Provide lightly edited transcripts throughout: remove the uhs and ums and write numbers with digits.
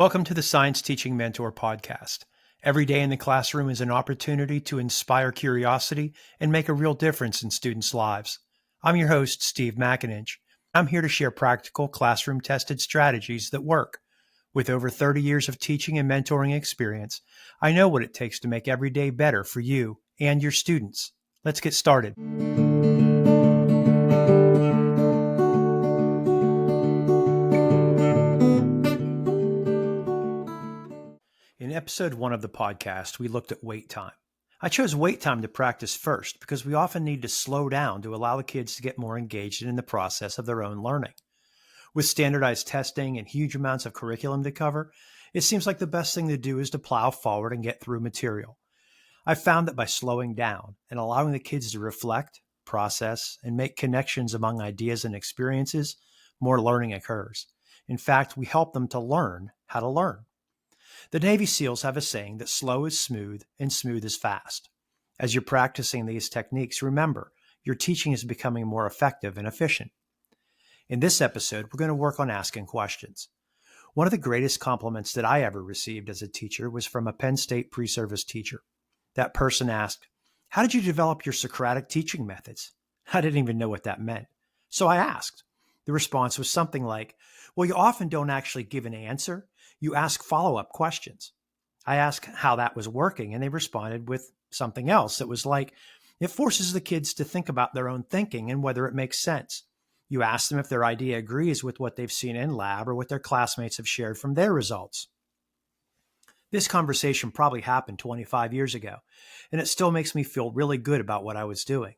Welcome to the Science Teaching Mentor podcast. Every day in the classroom is an opportunity to inspire curiosity and make a real difference in students' lives. I'm your host, Steve McIninch. I'm here to share practical, classroom-tested strategies that work. With over 30 years of teaching and mentoring experience, I know what it takes to make every day better for you and your students. Let's get started. In episode 1 of the podcast, we looked at wait time. I chose wait time to practice first because we often need to slow down to allow the kids to get more engaged in the process of their own learning. With standardized testing and huge amounts of curriculum to cover, it seems like the best thing to do is to plow forward and get through material. I've found that by slowing down and allowing the kids to reflect, process, and make connections among ideas and experiences, more learning occurs. In fact, we help them to learn how to learn. The Navy SEALs have a saying that slow is smooth and smooth is fast. As you're practicing these techniques, remember, your teaching is becoming more effective and efficient. In this episode, we're going to work on asking questions. One of the greatest compliments that I ever received as a teacher was from a Penn State pre-service teacher. That person asked, "How did you develop your Socratic teaching methods?" I didn't even know what that meant. So I asked. The response was something like, "Well, you often don't actually give an answer. You ask follow-up questions." I asked how that was working, and they responded with something else that was like, "It forces the kids to think about their own thinking and whether it makes sense. You ask them if their idea agrees with what they've seen in lab or what their classmates have shared from their results." This conversation probably happened 25 years ago, and it still makes me feel really good about what I was doing.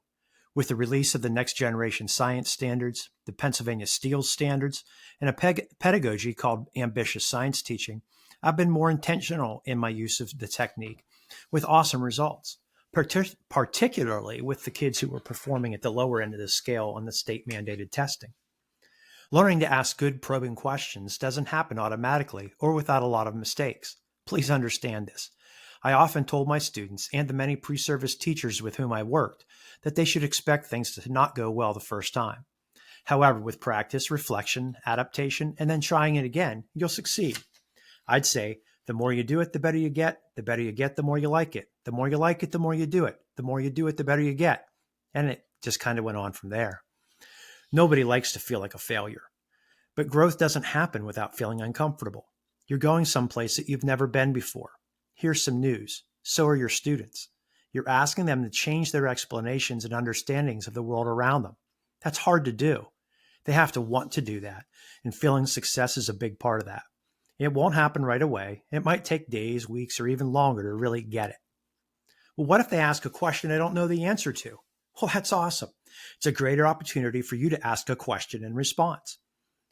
With the release of the next generation science standards, the Pennsylvania Steele standards, and a pedagogy called ambitious science teaching, I've been more intentional in my use of the technique with awesome results, particularly with the kids who were performing at the lower end of the scale on the state mandated testing. Learning to ask good probing questions doesn't happen automatically or without a lot of mistakes. Please understand this. I often told my students and the many pre-service teachers with whom I worked that they should expect things to not go well the first time. However, with practice, reflection, adaptation, and then trying it again, you'll succeed. I'd say the more you do it, the better you get. The better you get, the more you like it. The more you like it, the more you do it. The more you do it, the better you get. And it just kind of went on from there. Nobody likes to feel like a failure. But growth doesn't happen without feeling uncomfortable. You're going someplace that you've never been before. Here's some news. So are your students. You're asking them to change their explanations and understandings of the world around them. That's hard to do. They have to want to do that, and feeling success is a big part of that. It won't happen right away. It might take days, weeks, or even longer to really get it. Well, what if they ask a question I don't know the answer to? Well, that's awesome. It's a greater opportunity for you to ask a question in response.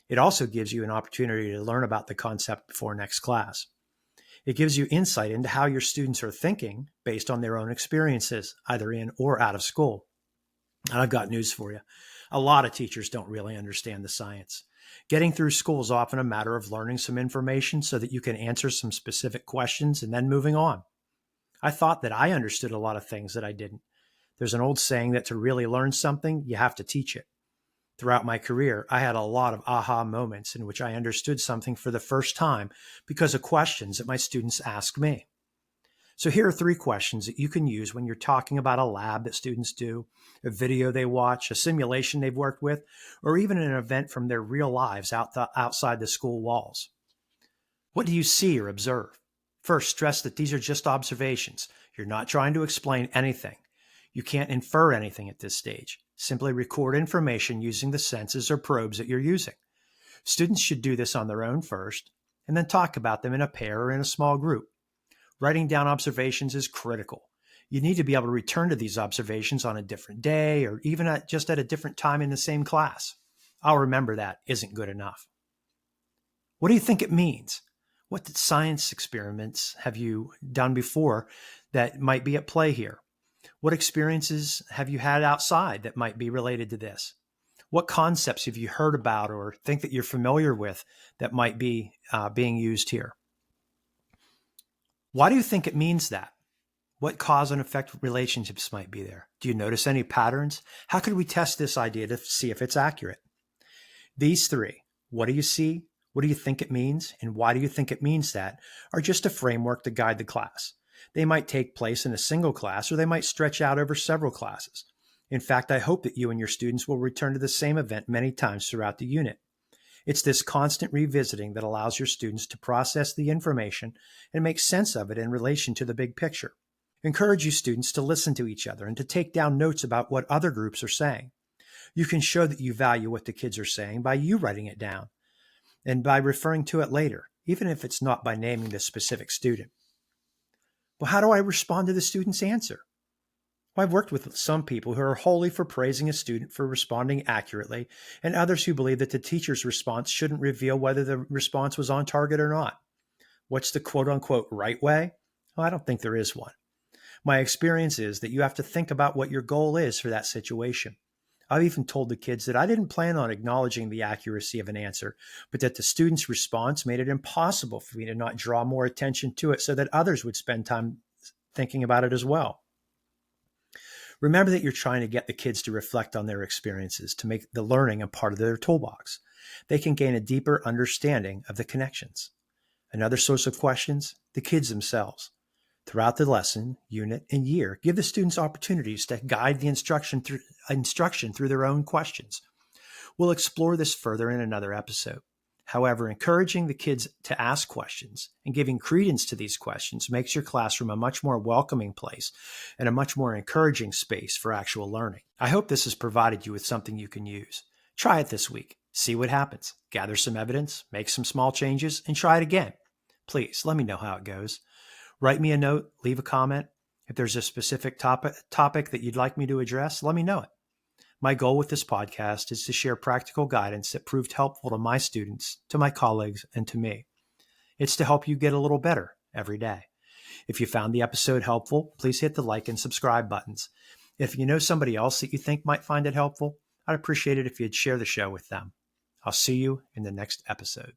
It also gives you an opportunity to learn about the concept before next class. It gives you insight into how your students are thinking based on their own experiences, either in or out of school. And I've got news for you. A lot of teachers don't really understand the science. Getting through school is often a matter of learning some information so that you can answer some specific questions and then moving on. I thought that I understood a lot of things that I didn't. There's an old saying that to really learn something, you have to teach it. Throughout my career, I had a lot of aha moments in which I understood something for the first time because of questions that my students asked me. So here are 3 questions that you can use when you're talking about a lab that students do, a video they watch, a simulation they've worked with, or even an event from their real lives outside the school walls. What do you see or observe? First, stress that these are just observations. You're not trying to explain anything. You can't infer anything at this stage. Simply record information using the senses or probes that you're using. Students should do this on their own first, and then talk about them in a pair or in a small group. Writing down observations is critical. You need to be able to return to these observations on a different day or even just at a different time in the same class. I'll remember that isn't good enough. What do you think it means? What science experiments have you done before that might be at play here? What experiences have you had outside that might be related to this? What concepts have you heard about or think that you're familiar with that might be being used here? Why do you think it means that? What cause and effect relationships might be there? Do you notice any patterns? How could we test this idea to see if it's accurate? These 3, what do you see, What do you think it means? And why do you think it means that? Are just a framework to guide the class. They might take place in a single class or they might stretch out over several classes. In fact, I hope that you and your students will return to the same event many times throughout the unit. It's this constant revisiting that allows your students to process the information and make sense of it in relation to the big picture. Encourage you students to listen to each other and to take down notes about what other groups are saying. You can show that you value what the kids are saying by you writing it down and by referring to it later, even if it's not by naming the specific student. Well, how do I respond to the student's answer? Well, I've worked with some people who are wholly for praising a student for responding accurately, and others who believe that the teacher's response shouldn't reveal whether the response was on target or not. What's the quote unquote right way? Well, I don't think there is one. My experience is that you have to think about what your goal is for that situation. I've even told the kids that I didn't plan on acknowledging the accuracy of an answer, but that the student's response made it impossible for me to not draw more attention to it so that others would spend time thinking about it as well. Remember that you're trying to get the kids to reflect on their experiences to make the learning a part of their toolbox. They can gain a deeper understanding of the connections. Another source of questions, the kids themselves. Throughout the lesson, unit, and year, give the students opportunities to guide the instruction through their own questions. We'll explore this further in another episode. However, encouraging the kids to ask questions and giving credence to these questions makes your classroom a much more welcoming place and a much more encouraging space for actual learning. I hope this has provided you with something you can use. Try it this week. See what happens. Gather some evidence, make some small changes, and try it again. Please let me know how it goes. Write me a note, leave a comment. If there's a specific topic that you'd like me to address, let me know it. My goal with this podcast is to share practical guidance that proved helpful to my students, to my colleagues, and to me. It's to help you get a little better every day. If you found the episode helpful, please hit the like and subscribe buttons. If you know somebody else that you think might find it helpful, I'd appreciate it if you'd share the show with them. I'll see you in the next episode.